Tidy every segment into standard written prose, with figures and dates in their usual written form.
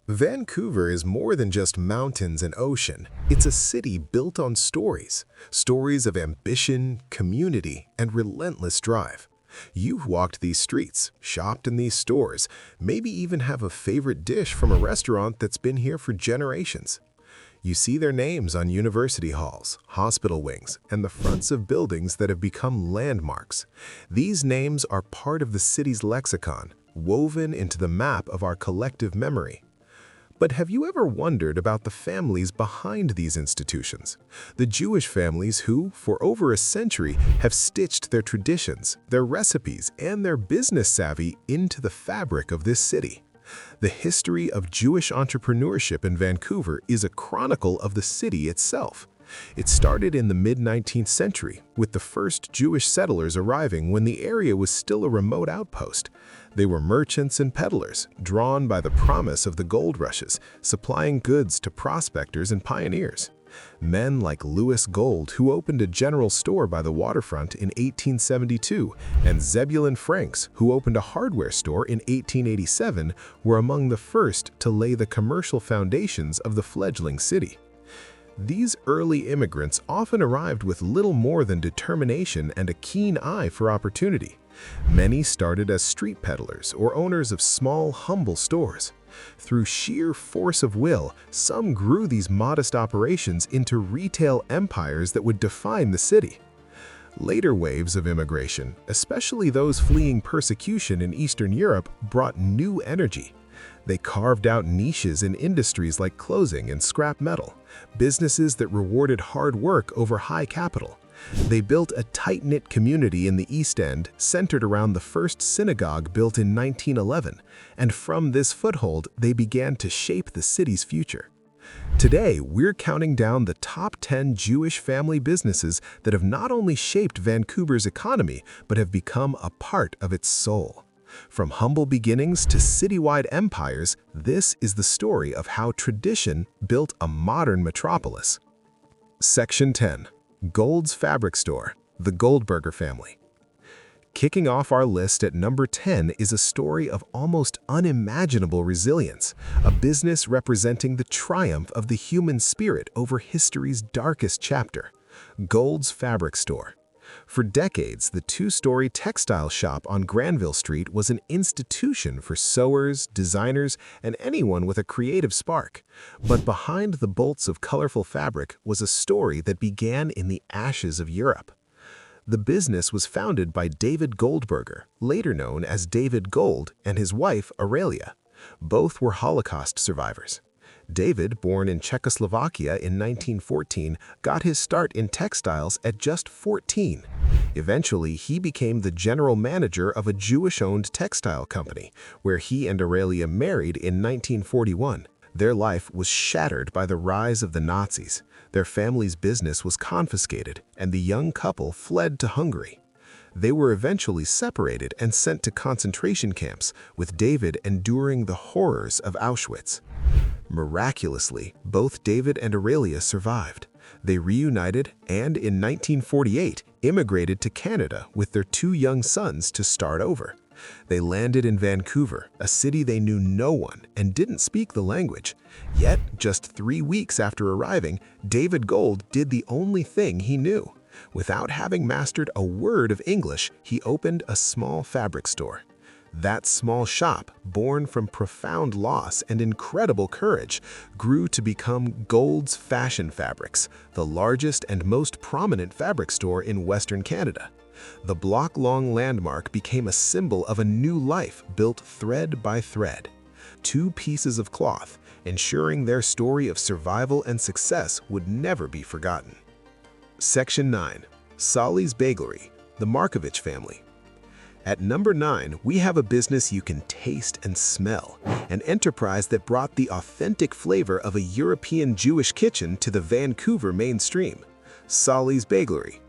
Vancouver is more than just mountains and ocean. It's a city built on stories. Stories of ambition, community, and relentless drive. You've walked these streets, shopped in these stores, maybe even have a favorite dish from a restaurant that's been here for generations. You see their names on university halls, hospital wings, and the fronts of buildings that have become landmarks. These names are part of the city's lexicon, woven into the map of our collective memory. But have you ever wondered about the families behind these institutions? The Jewish families who, for over a century, have stitched their traditions, their recipes, and their business savvy into the fabric of this city. The history of Jewish entrepreneurship in Vancouver is a chronicle of the city itself. It started in the mid-19th century, with the first Jewish settlers arriving when the area was still a remote outpost. They were merchants and peddlers, drawn by the promise of the gold rushes, supplying goods to prospectors and pioneers. Men like Louis Gold, who opened a general store by the waterfront in 1872, and Zebulon Franks, who opened a hardware store in 1887, were among the first to lay the commercial foundations of the fledgling city. These early immigrants often arrived with little more than determination and a keen eye for opportunity. Many started as street peddlers or owners of small, humble stores. Through sheer force of will, some grew these modest operations into retail empires that would define the city. Later waves of immigration, especially those fleeing persecution in Eastern Europe, brought new energy. They carved out niches in industries like clothing and scrap metal, businesses that rewarded hard work over high capital. They built a tight-knit community in the East End centered around the first synagogue built in 1911, and from this foothold, they began to shape the city's future. Today, we're counting down the top 10 Jewish family businesses that have not only shaped Vancouver's economy, but have become a part of its soul. From humble beginnings to citywide empires, this is the story of how tradition built a modern metropolis. Section 10. Gold's Fabric Store, the Goldberger family. Kicking off our list at number 10 is a story of almost unimaginable resilience, a business representing the triumph of the human spirit over history's darkest chapter, Gold's Fabric Store. For decades, the two-story textile shop on Granville Street was an institution for sewers, designers, and anyone with a creative spark. But behind the bolts of colorful fabric was a story that began in the ashes of Europe. The business was founded by David Goldberger, later known as David Gold, and his wife, Aritzia. Both were Holocaust survivors. David, born in Czechoslovakia in 1914, got his start in textiles at just 14. Eventually, he became the general manager of a Jewish-owned textile company, where he and Aritzia married in 1941. Their life was shattered by the rise of the Nazis. Their family's business was confiscated, and the young couple fled to Hungary. They were eventually separated and sent to concentration camps, with David enduring the horrors of Auschwitz. Miraculously, both David and Aritzia survived. They reunited and, in 1948, immigrated to Canada with their two young sons to start over. They landed in Vancouver, a city they knew no one and didn't speak the language. Yet, just 3 weeks after arriving, David Gold did the only thing he knew. Without having mastered a word of English, he opened a small fabric store. That small shop, born from profound loss and incredible courage, grew to become Gold's Fashion Fabrics, the largest and most prominent fabric store in Western Canada. The block-long landmark became a symbol of a new life built thread by thread. 2 pieces of cloth, ensuring their story of survival and success would never be forgotten. Section 9. Solly's Bagelry, the Markovich family. At number 9, we have a business you can taste and smell, an enterprise that brought the authentic flavor of a European Jewish kitchen to the Vancouver mainstream, Solly's Bagelry.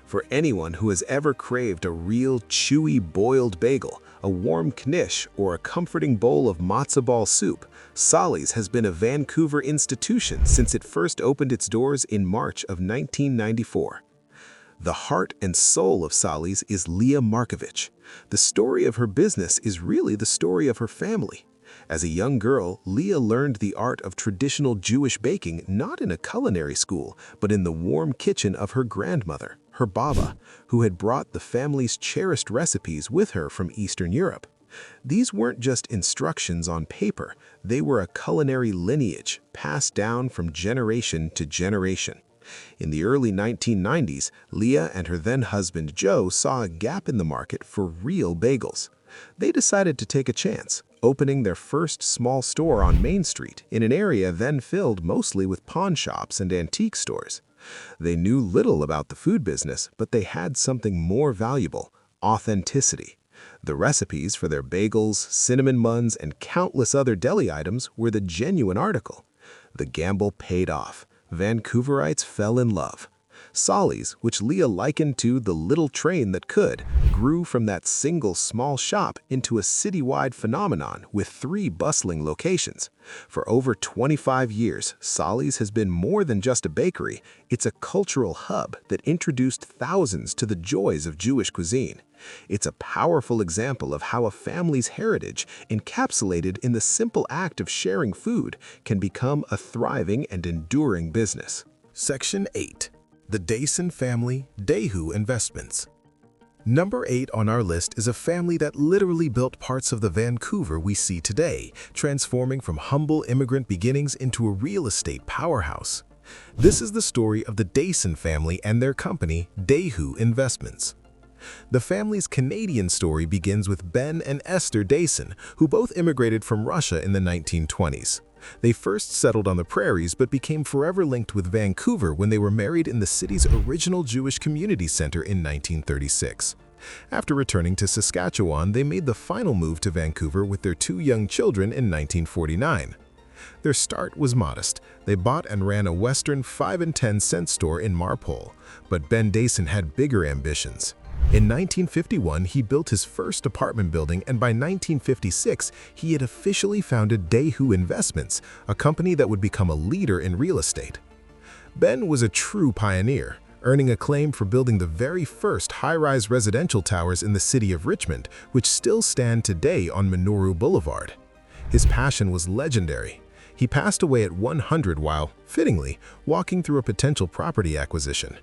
For anyone who has ever craved a real chewy boiled bagel, a warm knish, or a comforting bowl of matzo ball soup, Solly's has been a Vancouver institution since it first opened its doors in March of 1994. The heart and soul of Solly's is Leah Markovich. The story of her business is really the story of her family. As a young girl, Leah learned the art of traditional Jewish baking not in a culinary school, but in the warm kitchen of her grandmother, her Baba, who had brought the family's cherished recipes with her from Eastern Europe. These weren't just instructions on paper, they were a culinary lineage passed down from generation to generation. In the early 1990s, Leah and her then-husband Joe saw a gap in the market for real bagels. They decided to take a chance, opening their first small store on Main Street in an area then filled mostly with pawn shops and antique stores. They knew little about the food business, but they had something more valuable: authenticity. The recipes for their bagels, cinnamon buns, and countless other deli items were the genuine article. The gamble paid off. Vancouverites fell in love. Solly's, which Leah likened to the little train that could, grew from that single small shop into a citywide phenomenon with 3 bustling locations. For over 25 years, Solly's has been more than just a bakery. It's a cultural hub that introduced thousands to the joys of Jewish cuisine. It's a powerful example of how a family's heritage, encapsulated in the simple act of sharing food, can become a thriving and enduring business. Section 8. The Dayson Family, Dayhu Investments. Number 8 on our list is a family that literally built parts of the Vancouver we see today, transforming from humble immigrant beginnings into a real estate powerhouse. This is the story of the Dayson family and their company, Dayhu Investments. The family's Canadian story begins with Ben and Esther Dayson, who both immigrated from Russia in the 1920s. They first settled on the prairies but became forever linked with Vancouver when they were married in the city's original Jewish community center in 1936. After returning to Saskatchewan, they made the final move to Vancouver with their 2 young children in 1949. Their start was modest. They bought and ran a Western 5 and 10 cent store in Marpole, but Ben Dayson had bigger ambitions. In 1951, he built his first apartment building, and by 1956, he had officially founded Dayhu Investments, a company that would become a leader in real estate. Ben was a true pioneer, earning acclaim for building the very first high-rise residential towers in the city of Richmond, which still stand today on Minoru Boulevard. His passion was legendary. He passed away at 100 while, fittingly, walking through a potential property acquisition.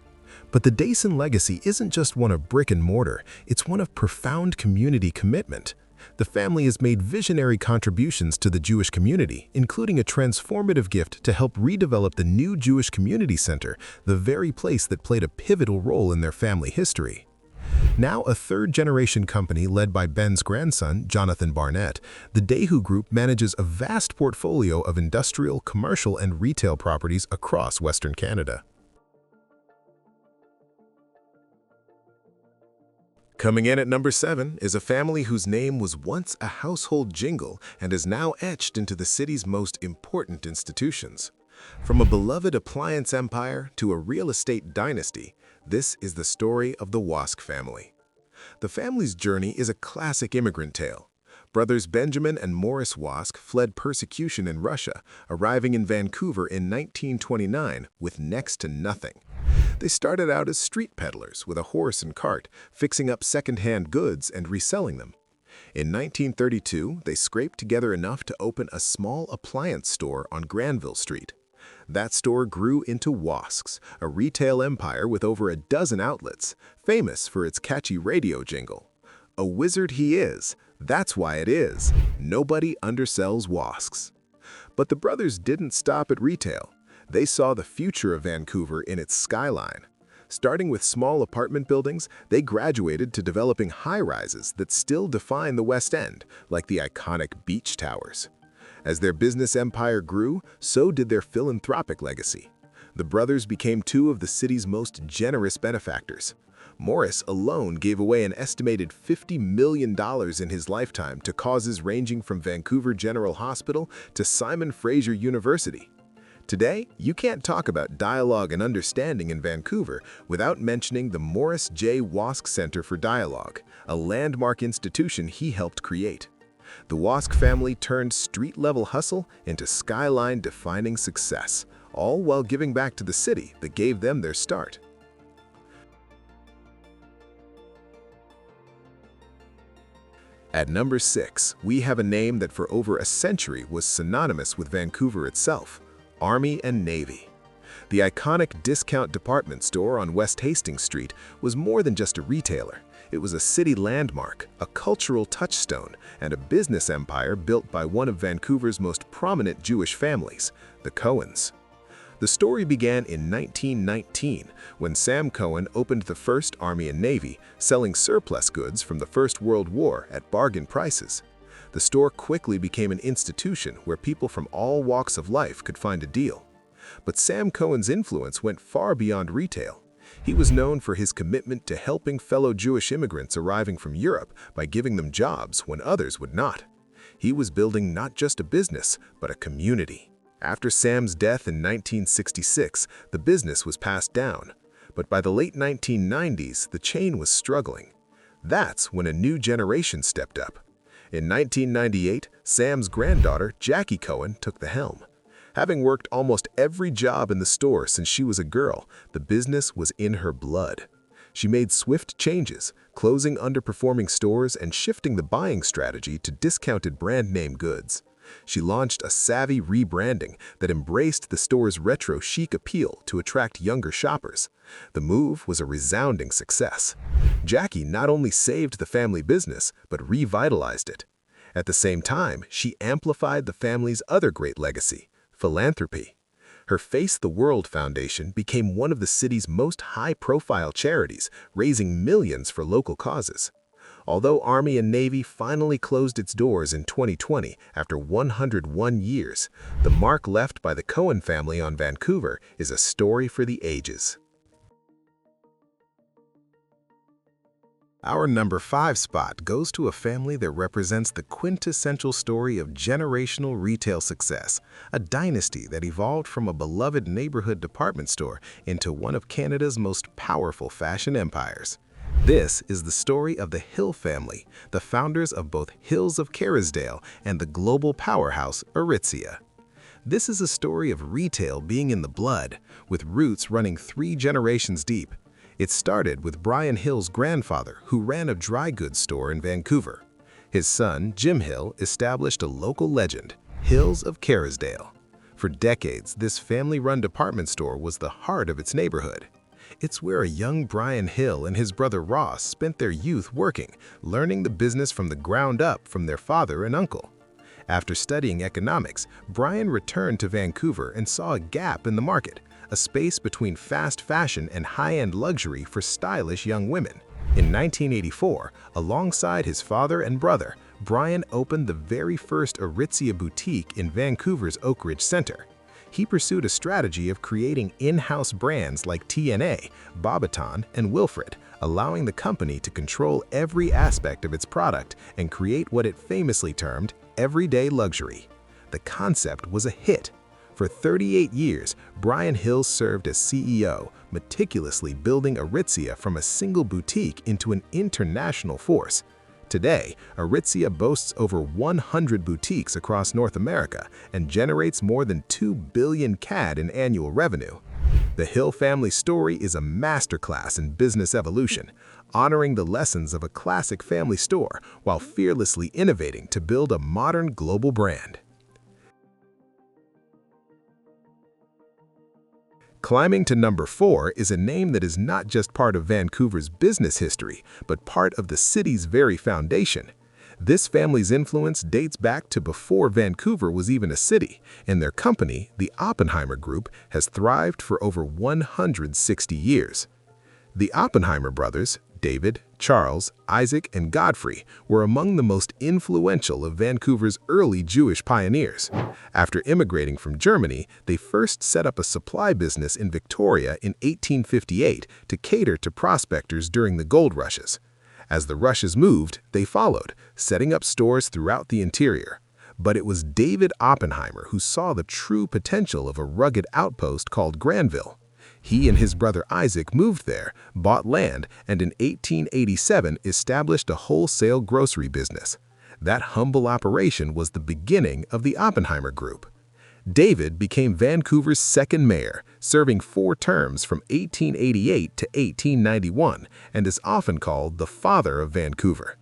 But the Dayson legacy isn't just one of brick and mortar, it's one of profound community commitment. The family has made visionary contributions to the Jewish community, including a transformative gift to help redevelop the new Jewish Community Center, the very place that played a pivotal role in their family history. Now a third-generation company led by Ben's grandson, Jonathan Barnett, the Dayhu Group manages a vast portfolio of industrial, commercial, and retail properties across Western Canada. Coming in at number 7 is a family whose name was once a household jingle and is now etched into the city's most important institutions. From a beloved appliance empire to a real estate dynasty, this is the story of the Wosk family. The family's journey is a classic immigrant tale. Brothers Benjamin and Morris Wosk fled persecution in Russia, arriving in Vancouver in 1929 with next to nothing. They started out as street peddlers with a horse and cart, fixing up second-hand goods and reselling them. In 1932, they scraped together enough to open a small appliance store on Granville Street. That store grew into Wosk's, a retail empire with over a dozen outlets, famous for its catchy radio jingle. A wizard he is, that's why it is. Nobody undersells Wosk's. But the brothers didn't stop at retail. They saw the future of Vancouver in its skyline. Starting with small apartment buildings, they graduated to developing high-rises that still define the West End, like the iconic beach towers. As their business empire grew, so did their philanthropic legacy. The brothers became 2 of the city's most generous benefactors. Morris alone gave away an estimated $50 million in his lifetime to causes ranging from Vancouver General Hospital to Simon Fraser University. Today, you can't talk about dialogue and understanding in Vancouver without mentioning the Morris J. Wosk Center for Dialogue, a landmark institution he helped create. The Wosk family turned street-level hustle into skyline-defining success, all while giving back to the city that gave them their start. At number 6, we have a name that for over a century was synonymous with Vancouver itself, Army and Navy. The iconic discount department store on West Hastings Street was more than just a retailer. It was a city landmark, a cultural touchstone, and a business empire built by one of Vancouver's most prominent Jewish families, the Cohens. The story began in 1919 when Sam Cohen opened the first Army and Navy, selling surplus goods from the First World War at bargain prices. The store quickly became an institution where people from all walks of life could find a deal. But Sam Cohen's influence went far beyond retail. He was known for his commitment to helping fellow Jewish immigrants arriving from Europe by giving them jobs when others would not. He was building not just a business, but a community. After Sam's death in 1966, the business was passed down. But by the late 1990s, the chain was struggling. That's when a new generation stepped up. In 1998, Sam's granddaughter, Jackie Cohen, took the helm. Having worked almost every job in the store since she was a girl, the business was in her blood. She made swift changes, closing underperforming stores and shifting the buying strategy to discounted brand name goods. She launched a savvy rebranding that embraced the store's retro chic appeal to attract younger shoppers. The move was a resounding success. Jackie not only saved the family business, but revitalized it. At the same time, she amplified the family's other great legacy, philanthropy. Her Face the World Foundation became one of the city's most high-profile charities, raising millions for local causes. Although Army and Navy finally closed its doors in 2020 after 101 years, the mark left by the Cohen family on Vancouver is a story for the ages. Our number 5 spot goes to a family that represents the quintessential story of generational retail success, a dynasty that evolved from a beloved neighborhood department store into one of Canada's most powerful fashion empires. This is the story of the Hill family, the founders of both Hills of Kerrisdale and the global powerhouse Aritzia. This is a story of retail being in the blood, with roots running 3 generations deep. It started with Brian Hill's grandfather, who ran a dry goods store in Vancouver. His son, Jim Hill, established a local legend, Hills of Kerrisdale. For decades, this family-run department store was the heart of its neighborhood. It's where a young Brian Hill and his brother Ross spent their youth working, learning the business from the ground up from their father and uncle. After studying economics, Brian returned to Vancouver and saw a gap in the market, a space between fast fashion and high-end luxury for stylish young women. In 1984, alongside his father and brother, Brian opened the very first Aritzia boutique in Vancouver's Oak Ridge Centre. He pursued a strategy of creating in-house brands like TNA, Bobaton, and Wilfred, allowing the company to control every aspect of its product and create what it famously termed everyday luxury. The concept was a hit. For 38 years, Brian Hill served as CEO, meticulously building Aritzia from a single boutique into an international force. Today, Aritzia boasts over 100 boutiques across North America and generates more than 2 billion CAD in annual revenue. The Hill family story is a masterclass in business evolution, honoring the lessons of a classic family store while fearlessly innovating to build a modern global brand. Climbing to number 4 is a name that is not just part of Vancouver's business history, but part of the city's very foundation. This family's influence dates back to before Vancouver was even a city, and their company, the Oppenheimer Group, has thrived for over 160 years. The Oppenheimer brothers, David, Charles, Isaac, and Godfrey, were among the most influential of Vancouver's early Jewish pioneers. After immigrating from Germany, they first set up a supply business in Victoria in 1858 to cater to prospectors during the gold rushes. As the rushes moved, they followed, setting up stores throughout the interior. But it was David Oppenheimer who saw the true potential of a rugged outpost called Granville. He and his brother Isaac moved there, bought land, and in 1887 established a wholesale grocery business. That humble operation was the beginning of the Oppenheimer Group. David became Vancouver's second mayor, serving 4 terms from 1888 to 1891, and is often called the father of Vancouver.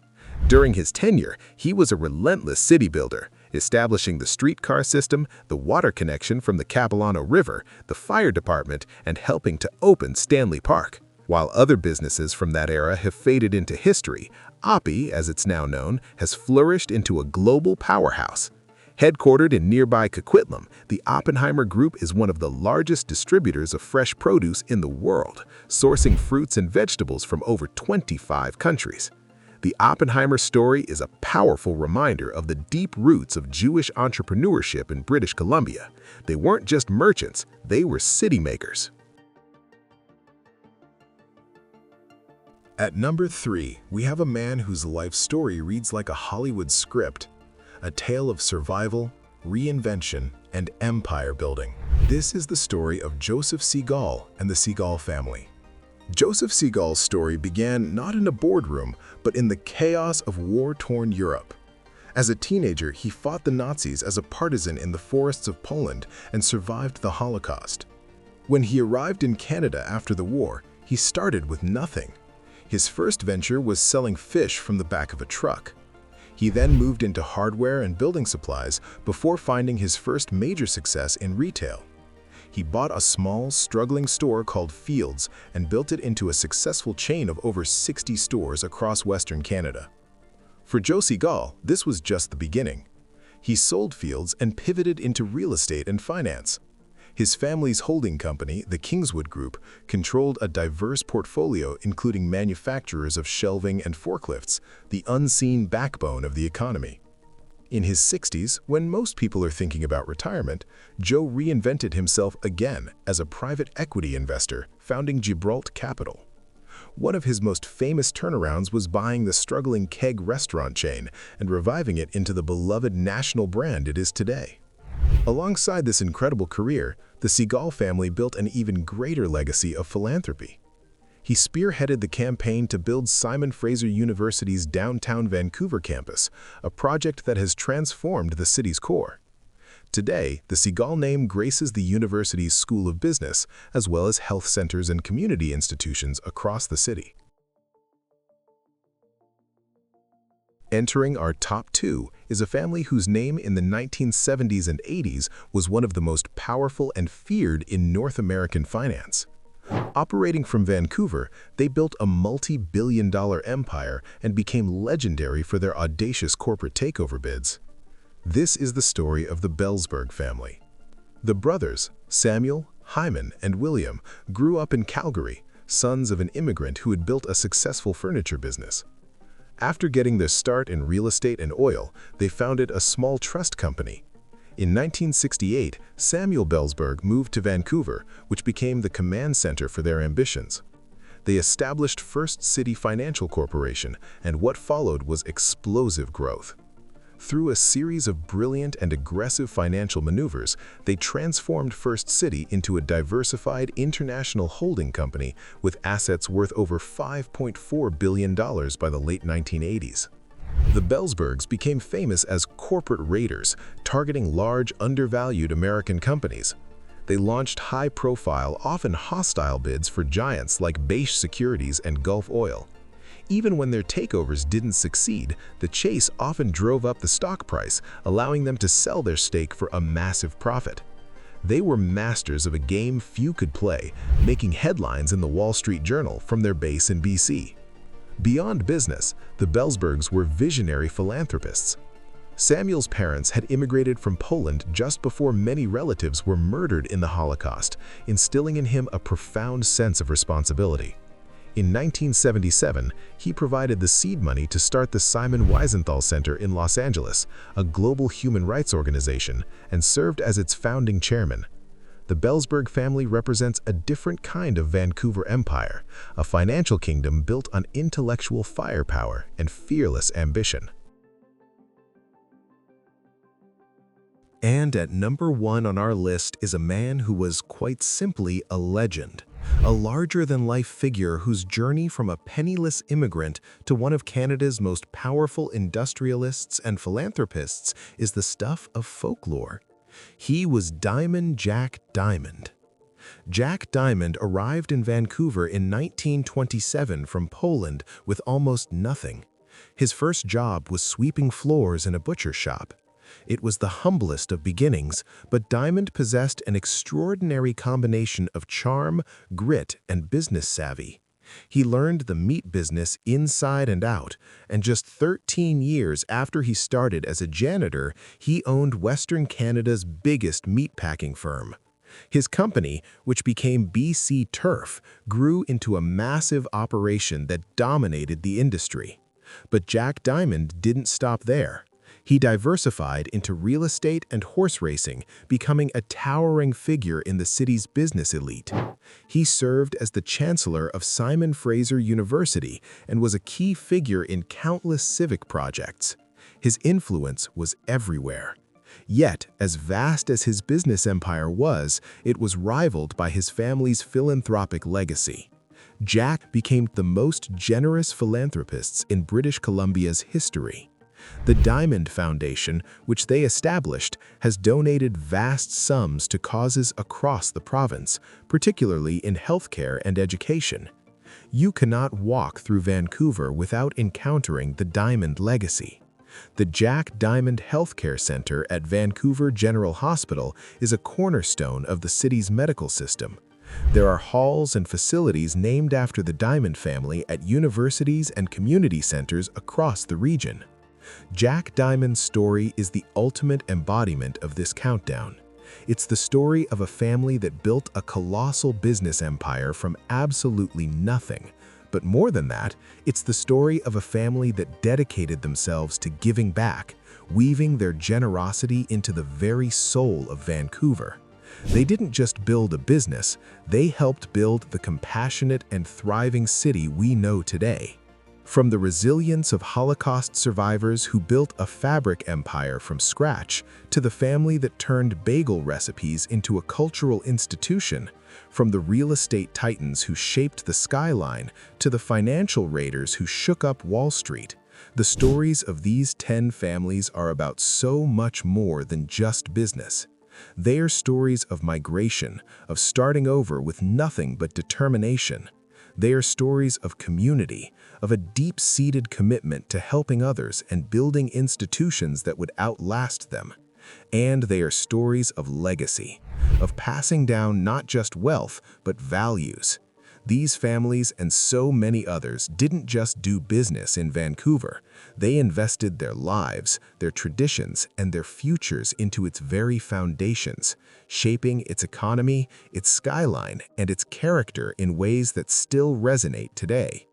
During his tenure, he was a relentless city builder, establishing the streetcar system, the water connection from the Capilano River, the fire department, and helping to open Stanley Park. While other businesses from that era have faded into history, Oppi, as it's now known, has flourished into a global powerhouse. Headquartered in nearby Coquitlam, the Oppenheimer Group is one of the largest distributors of fresh produce in the world, sourcing fruits and vegetables from over 25 countries. The Oppenheimer story is a powerful reminder of the deep roots of Jewish entrepreneurship in British Columbia. They weren't just merchants, they were city makers. At number 3, we have a man whose life story reads like a Hollywood script, a tale of survival, reinvention, and empire building. This is the story of Joseph Segal and the Segal family. Joseph Segal's story began not in a boardroom, but in the chaos of war-torn Europe. As a teenager, he fought the Nazis as a partisan in the forests of Poland and survived the Holocaust. When he arrived in Canada after the war, he started with nothing. His first venture was selling fish from the back of a truck. He then moved into hardware and building supplies before finding his first major success in retail. He bought a small, struggling store called Fields and built it into a successful chain of over 60 stores across Western Canada. For Joe Segal, this was just the beginning. He sold Fields and pivoted into real estate and finance. His family's holding company, the Kingswood Group, controlled a diverse portfolio including manufacturers of shelving and forklifts, the unseen backbone of the economy. In his 60s, when most people are thinking about retirement, Joe reinvented himself again as a private equity investor, founding Gibraltar Capital. One of his most famous turnarounds was buying the struggling keg restaurant chain and reviving it into the beloved national brand it is today. Alongside this incredible career, the Segal family built an even greater legacy of philanthropy. He spearheaded the campaign to build Simon Fraser University's downtown Vancouver campus, a project that has transformed the city's core. Today, the Segal name graces the university's School of Business, as well as health centers and community institutions across the city. Entering our top 2 is a family whose name in the 1970s and 80s was one of the most powerful and feared in North American finance. Operating from Vancouver, they built a multi-billion-dollar empire and became legendary for their audacious corporate takeover bids. This is the story of the Belzberg family. The brothers, Samuel, Hyman, and William, grew up in Calgary, sons of an immigrant who had built a successful furniture business. After getting their start in real estate and oil, they founded a small trust company. In 1968, Samuel Belzberg moved to Vancouver, which became the command center for their ambitions. They established First City Financial Corporation, and what followed was explosive growth. Through a series of brilliant and aggressive financial maneuvers, they transformed First City into a diversified international holding company with assets worth over $5.4 billion by the late 1980s. The Belzbergs became famous as corporate raiders, targeting large, undervalued American companies. They launched high-profile, often hostile bids for giants like Beige Securities and Gulf Oil. Even when their takeovers didn't succeed, the chase often drove up the stock price, allowing them to sell their stake for a massive profit. They were masters of a game few could play, making headlines in the Wall Street Journal from their base in BC. Beyond business, the Belzbergs were visionary philanthropists. Samuel's parents had immigrated from Poland just before many relatives were murdered in the Holocaust, instilling in him a profound sense of responsibility. In 1977, he provided the seed money to start the Simon Wiesenthal Center in Los Angeles, a global human rights organization, and served as its founding chairman. The Belzberg family represents a different kind of Vancouver empire, a financial kingdom built on intellectual firepower and fearless ambition. And at number 1 on our list is a man who was quite simply a legend. A larger-than-life figure whose journey from a penniless immigrant to one of Canada's most powerful industrialists and philanthropists is the stuff of folklore. He was Diamond Jack Diamond. Jack Diamond arrived in Vancouver in 1927 from Poland with almost nothing. His first job was sweeping floors in a butcher shop. It was the humblest of beginnings, but Diamond possessed an extraordinary combination of charm, grit, and business savvy. He learned the meat business inside and out, and just 13 years after he started as a janitor, he owned Western Canada's biggest meatpacking firm. His company, which became BC Turf, grew into a massive operation that dominated the industry. But Jack Diamond didn't stop there. He diversified into real estate and horse racing, becoming a towering figure in the city's business elite. He served as the chancellor of Simon Fraser University and was a key figure in countless civic projects. His influence was everywhere. Yet, as vast as his business empire was, it was rivaled by his family's philanthropic legacy. Jack became the most generous philanthropists in British Columbia's history. The Diamond Foundation, which they established, has donated vast sums to causes across the province, particularly in healthcare and education. You cannot walk through Vancouver without encountering the Diamond legacy. The Jack Diamond Healthcare Centre at Vancouver General Hospital is a cornerstone of the city's medical system. There are halls and facilities named after the Diamond family at universities and community centers across the region. Jack Diamond's story is the ultimate embodiment of this countdown. It's the story of a family that built a colossal business empire from absolutely nothing. But more than that, it's the story of a family that dedicated themselves to giving back, weaving their generosity into the very soul of Vancouver. They didn't just build a business, they helped build the compassionate and thriving city we know today. From the resilience of Holocaust survivors who built a fabric empire from scratch, to the family that turned bagel recipes into a cultural institution, from the real estate titans who shaped the skyline, to the financial raiders who shook up Wall Street, the stories of these 10 families are about so much more than just business. They are stories of migration, of starting over with nothing but determination. They are stories of community, of a deep-seated commitment to helping others and building institutions that would outlast them. And they are stories of legacy, of passing down not just wealth, but values. These families and so many others didn't just do business in Vancouver. They invested their lives, their traditions, and their futures into its very foundations, shaping its economy, its skyline, and its character in ways that still resonate today.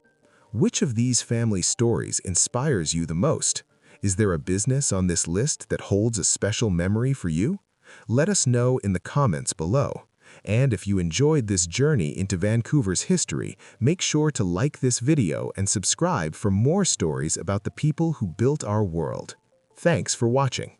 Which of these family stories inspires you the most? Is there a business on this list that holds a special memory for you? Let us know in the comments below. And if you enjoyed this journey into Vancouver's history, make sure to like this video and subscribe for more stories about the people who built our world. Thanks for watching.